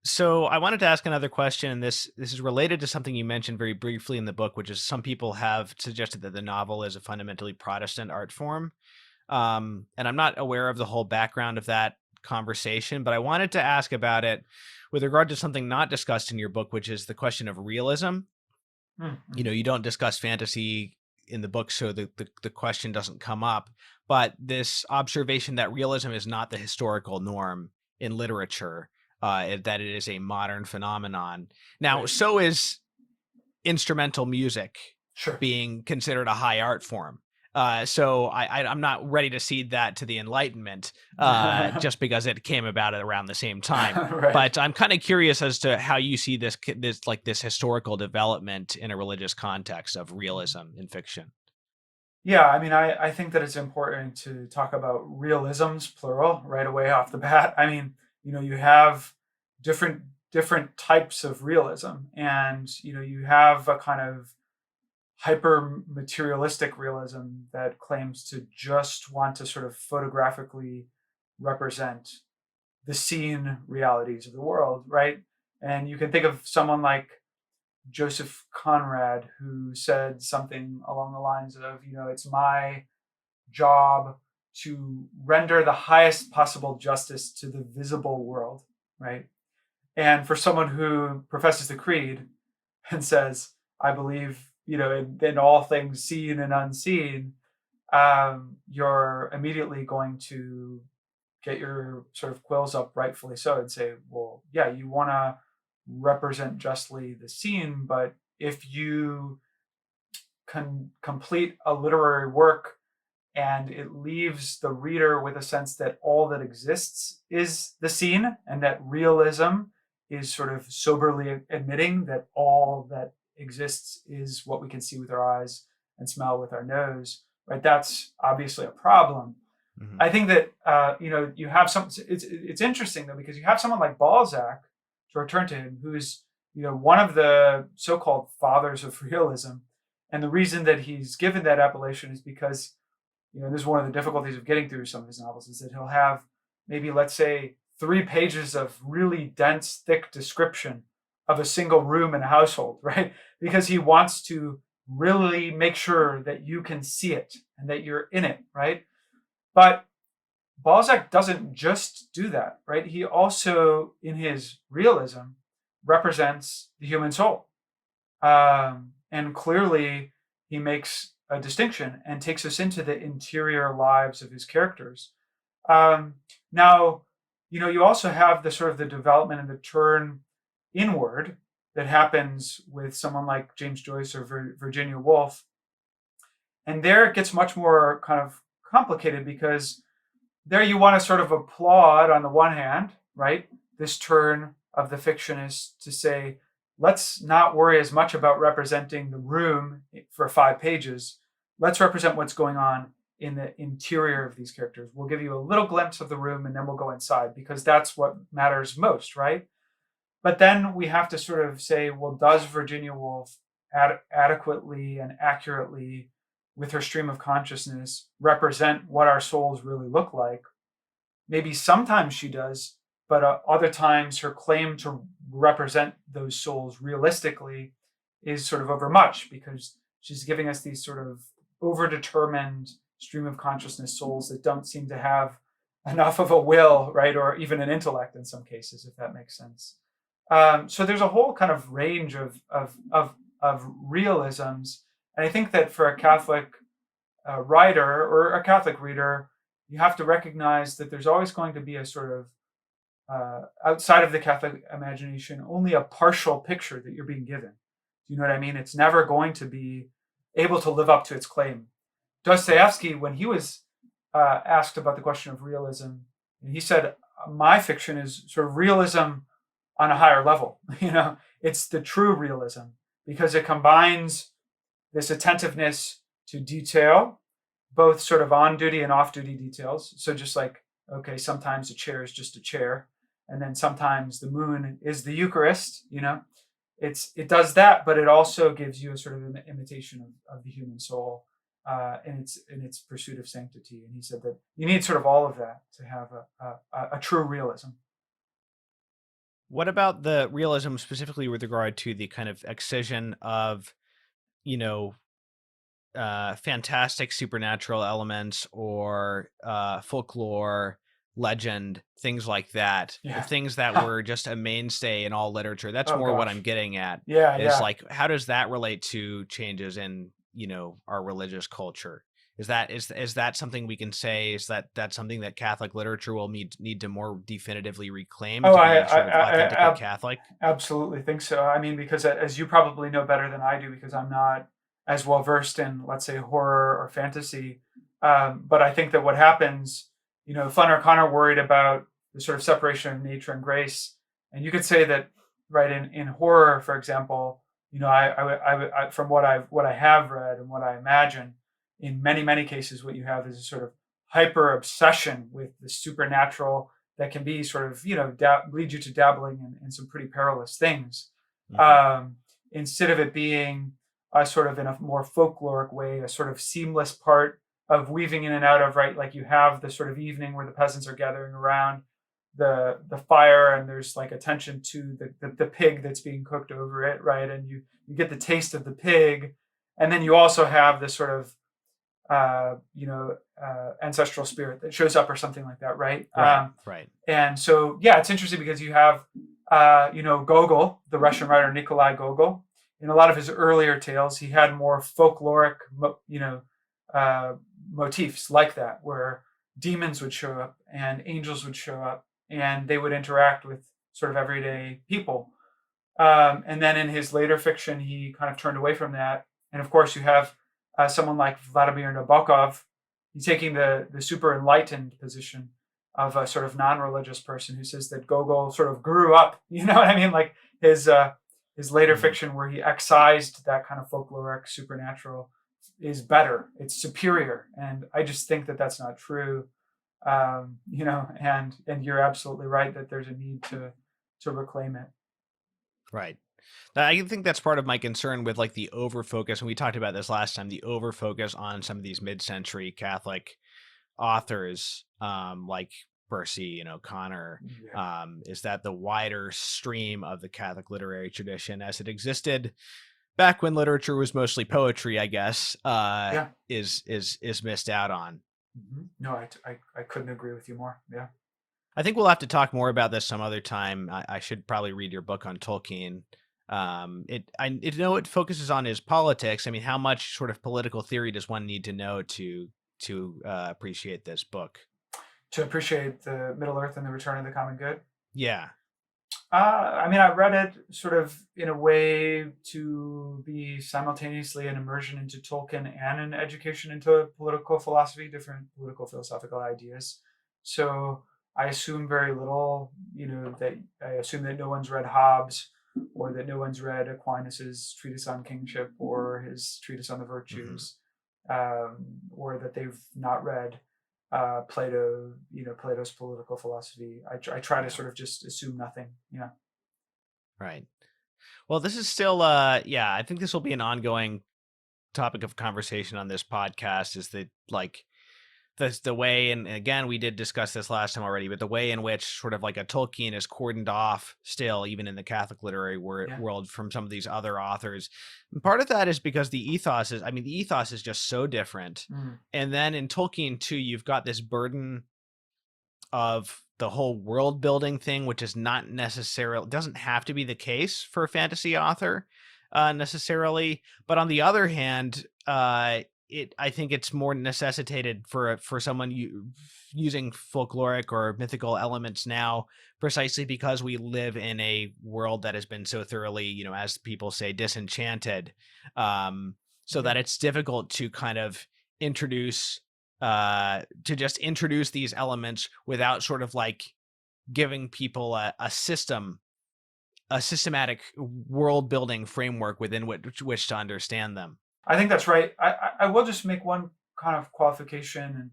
So I wanted to ask another question, and this is related to something you mentioned very briefly in the book, which is some people have suggested that the novel is a fundamentally Protestant art form. And I'm not aware of the whole background of that conversation, but I wanted to ask about it with regard to something not discussed in your book, which is the question of realism. Mhm. You don't discuss fantasy in the book, so the question doesn't come up. But this observation that realism is not the historical norm in literature, that it is a modern phenomenon. Now, Right. so is instrumental music Sure. being considered a high art form. So I'm not ready to cede that to the Enlightenment just because it came about at around the same time. Right. But I'm kind of curious as to how you see this historical development in a religious context of realism in fiction. Yeah, I mean, I think that it's important to talk about realisms, plural, right away off the bat. I mean, you have different different types of realism, and you have a kind of hyper materialistic realism that claims to just want to sort of photographically represent the seen realities of the world, right? And you can think of someone like Joseph Conrad, who said something along the lines of, it's my job to render the highest possible justice to the visible world, right? And for someone who professes the creed and says, I believe, in all things seen and unseen, you're immediately going to get your sort of quills up, rightfully so, and say, well, yeah, you want to represent justly the scene, but if you can complete a literary work and it leaves the reader with a sense that all that exists is the scene and that realism is sort of soberly admitting that all that exists is what we can see with our eyes and smell with our nose, right? That's obviously a problem. Hmm. I think that you have some. It's interesting though because you have someone like Balzac, to return to him, who's one of the so-called fathers of realism, and the reason that he's given that appellation is because this is one of the difficulties of getting through some of his novels is that he'll have maybe, let's say, 3 pages of really dense, thick description of a single room in a household, right? Because he wants to really make sure that you can see it and that you're in it, right? But Balzac doesn't just do that, right? He also, in his realism, represents the human soul. And clearly, he makes a distinction and takes us into the interior lives of his characters. Now, you also have the sort of the development and the turn inward that happens with someone like James Joyce or Virginia Woolf. And there it gets much more kind of complicated because there you want to sort of applaud on the one hand, right? This turn of the fictionist to say, let's not worry as much about representing the room for 5 pages. Let's represent what's going on in the interior of these characters. We'll give you a little glimpse of the room and then we'll go inside because that's what matters most, right? But then we have to sort of say, well, does Virginia Woolf adequately and accurately, with her stream of consciousness, represent what our souls really look like? Maybe sometimes she does, but other times her claim to represent those souls realistically is sort of overmuch because she's giving us these sort of overdetermined stream of consciousness souls that don't seem to have enough of a will, right, or even an intellect in some cases, if that makes sense. So there's a whole kind of range of realisms, and I think that for a Catholic writer or a Catholic reader, you have to recognize that there's always going to be a sort of outside of the Catholic imagination, only a partial picture that you're being given. Do you know what I mean? It's never going to be able to live up to its claim. Dostoevsky, when he was asked about the question of realism, he said, "My fiction is sort of realism on a higher level. It's the true realism because it combines this attentiveness to detail, both sort of on duty and off duty details. So just like, okay, sometimes a chair is just a chair, and then sometimes the moon is the Eucharist. It does that, but it also gives you a sort of imitation of the human soul in its pursuit of sanctity. And he said that you need sort of all of that to have a true realism. What about the realism specifically with regard to the kind of excision of, you know, fantastic supernatural elements or folklore, legend, things like that. The Yeah. things that were just a mainstay in all literature. That's Oh more what I'm gosh. getting at Yeah, is yeah. like how does that relate to changes in, our religious culture? Is that something we can say is that that's something that Catholic literature will need to more definitively reclaim Oh, to be sort of authentically Catholic? absolutely think so. I mean, because as you probably know better than I do, because I'm not as well versed in, let's say, horror or fantasy. But I think that what happens, Flannery O'Connor worried about the sort of separation of nature and grace, and you could say that, right, in horror, for example, from what I have read and what I imagine, in many cases, what you have is a sort of hyper obsession with the supernatural that can be sort of lead you to dabbling in some pretty perilous things, Hmm. instead of it being a sort of in a more folkloric way, a sort of seamless part of weaving in and out of, right, like you have the sort of evening where the peasants are gathering around the fire, and there's like attention to the pig that's being cooked over it, right, and you get the taste of the pig, and then you also have this sort of ancestral spirit that shows up or something like that, right? Right, right. And so, yeah, it's interesting because you have, Gogol, the Russian writer Nikolai Gogol. In a lot of his earlier tales, he had more folkloric, uh, motifs like that, where demons would show up and angels would show up, and they would interact with sort of everyday people. And then in his later fiction, he kind of turned away from that. And of course, you have someone like Vladimir Nabokov. He's taking the super enlightened position of a sort of non-religious person who says that Gogol sort of grew up. You know what I mean? Like his later Mhm. fiction, where he excised that kind of folkloric supernatural, is better. It's superior, and I just think that that's not true. And you're absolutely right that there's a need to reclaim it. Right. I think that's part of my concern with like the overfocus, and we talked about this last time, the overfocus on some of these mid-century Catholic authors, like Percy, Connor, Yeah, is that the wider stream of the Catholic literary tradition as it existed back when literature was mostly poetry, I guess, yeah. is missed out on. No, I couldn't agree with you more. Yeah. I think we'll have to talk more about this some other time. I should probably read your book on Tolkien. I know it focuses on his politics. I mean, how much sort of political theory does one need to know to appreciate this book? To appreciate the Middle Earth and the Return of the Common Good. Yeah, I mean, I read it sort of in a way to be simultaneously an immersion into Tolkien and an education into political philosophy, different political philosophical ideas. So I assume very little, that I assume that no one's read Hobbes, or that no one's read Aquinas's treatise on kingship or his treatise on the hmm, virtues, or that they've not read Plato, Plato's political philosophy. I try to yeah, sort of just assume nothing. Yeah. right. Well, this is still, yeah, I think this will be an ongoing topic of conversation on this podcast. Is that like the way, and again we did discuss this last time already, but the way in which sort of like a Tolkien is cordoned off still even in the Catholic literary Yeah. world from some of these other authors. And part of that is because the ethos is just so different. Mm. And then in Tolkien too, you've got this burden of the whole world building thing, which is not necessarily doesn't have to be the case for a fantasy author necessarily. But on the other hand, I think it's more necessitated for someone using folkloric or mythical elements now, precisely because we live in a world that has been so thoroughly, as people say, disenchanted, so Yeah. that it's difficult to kind of introduce to just introduce these elements without sort of like giving people a systematic world building framework within which to understand them. I think that's right. I will just make one kind of qualification,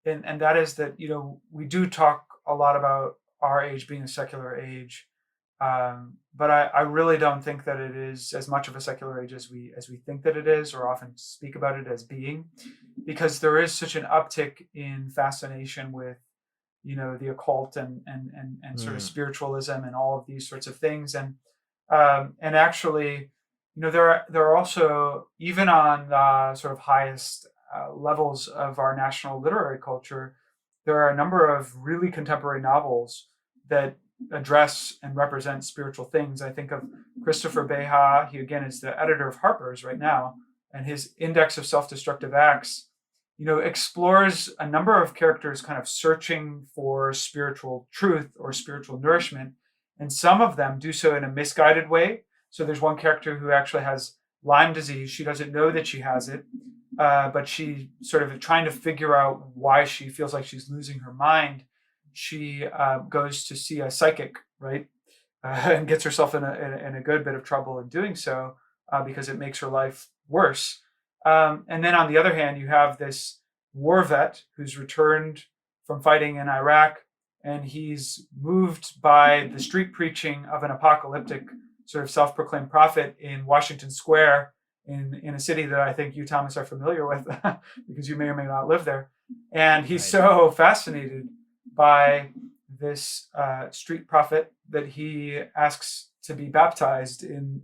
and that is that we do talk a lot about our age being a secular age, but I really don't think that it is as much of a secular age as we think that it is, or often speak about it as being, because there is such an uptick in fascination with the occult and sort of Mm. spiritualism and all of these sorts of things. And actually, there are also, even on the sort of highest levels of our national literary culture, there are a number of really contemporary novels that address and represent spiritual things. I think of Christopher Beha. He again is the editor of Harper's right now, and his Index of Self-Destructive Acts, explores a number of characters kind of searching for spiritual truth or spiritual nourishment, and some of them do so in a misguided way. So there's one character who actually has Lyme disease. She doesn't know that she has it, but she sort of trying to figure out why she feels like she's losing her mind. She goes to see a psychic, right, and gets herself in a good bit of trouble in doing so, because it makes her life worse. And then on the other hand, you have this war vet who's returned from fighting in Iraq, and he's moved by the street preaching of an apocalyptic sort of self-proclaimed prophet in Washington Square, in a city that I think you, Thomas, are familiar with because you may or may not live there. And he's Right. so fascinated by this street prophet that he asks to be baptized in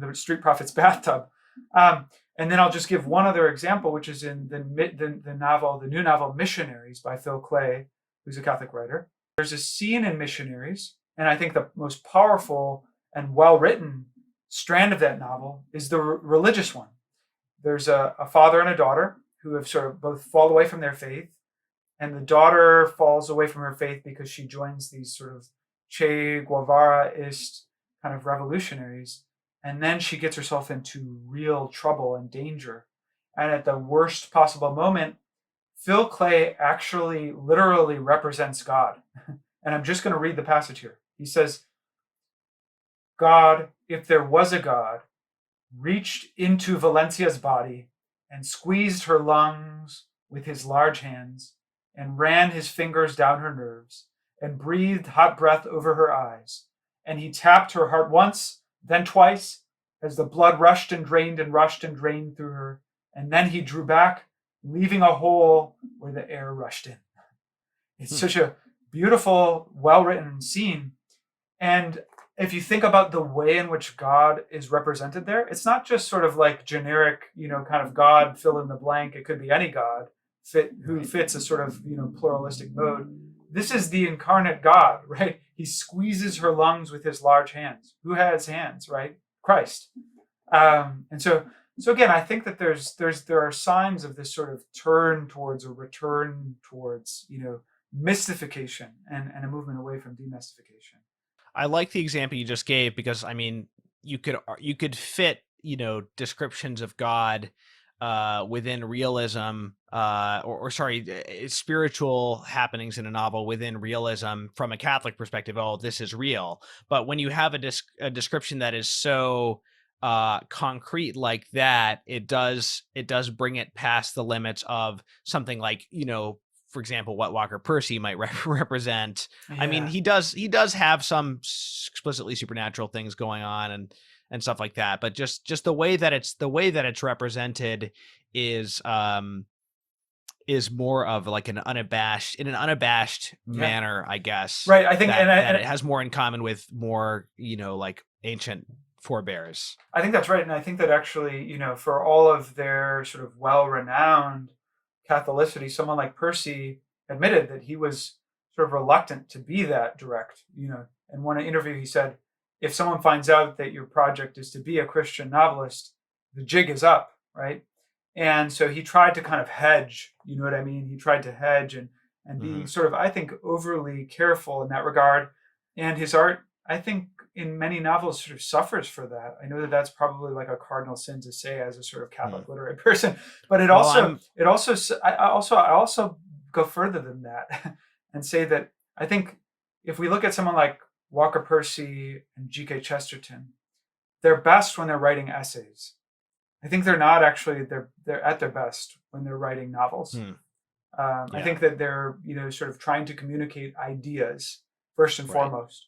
the street prophet's bathtub. And then I'll just give one other example, which is in the new novel Missionaries by Phil Clay, who's a Catholic writer. There's a scene in Missionaries, and I think the most powerful and well-written strand of that novel is the religious one. There's a father and a daughter who have sort of both fallen away from their faith, and the daughter falls away from her faith because she joins these sort of Che Guevara-ist kind of revolutionaries, and then she gets herself into real trouble and danger. And at the worst possible moment, Phil Clay actually literally represents God. And I'm just going to read the passage here. He says, God, if there was a God, reached into Valencia's body and squeezed her lungs with his large hands and ran his fingers down her nerves and breathed hot breath over her eyes. And he tapped her heart once, then twice, as the blood rushed and drained and rushed and drained through her. And then he drew back, leaving a hole where the air rushed in. It's such a beautiful, well-written scene. And if you think about the way in which God is represented there, it's not just sort of like generic, kind of God, fill in the blank. It could be any God who fits a sort of, pluralistic mode. This is the incarnate God, right? He squeezes her lungs with his large hands. Who has hands, right? Christ. And so again, I think that there are signs of this sort of turn towards or return towards, mystification and a movement away from demystification. I like the example you just gave because I mean you could fit descriptions of God within realism or sorry spiritual happenings in a novel within realism from a Catholic perspective. Oh, this is real. But when you have a description that is so concrete like that, it does bring it past the limits of something like for example, what Walker Percy might represent. I mean, Yeah. he does have some explicitly supernatural things going on and stuff like that. But just the way that it's represented is more of like an unabashed Yeah. manner, I guess. Right. I think, That it has more in common with more like ancient forebears. I think that's right. And I think that actually, for all of their sort of well-renowned Catholicity, someone like Percy admitted that he was sort of reluctant to be that direct. In one interview, he said, if someone finds out that your project is to be a Christian novelist, the jig is up, right? And so he tried to kind of hedge, you know what I mean? He tried to hedge and be sort of, I think, overly careful in that regard. And his art, I think, in many novels sort of suffers for that. I know that that's probably like a cardinal sin to say as a sort of Catholic literary person, but Well, I also go further than that and say that I think if we look at someone like Walker Percy and G.K. Chesterton, they're best when they're writing essays. I think they're not actually, they're at their best when they're writing novels. I Yeah. think that they're, sort of trying to communicate ideas first and Right. foremost.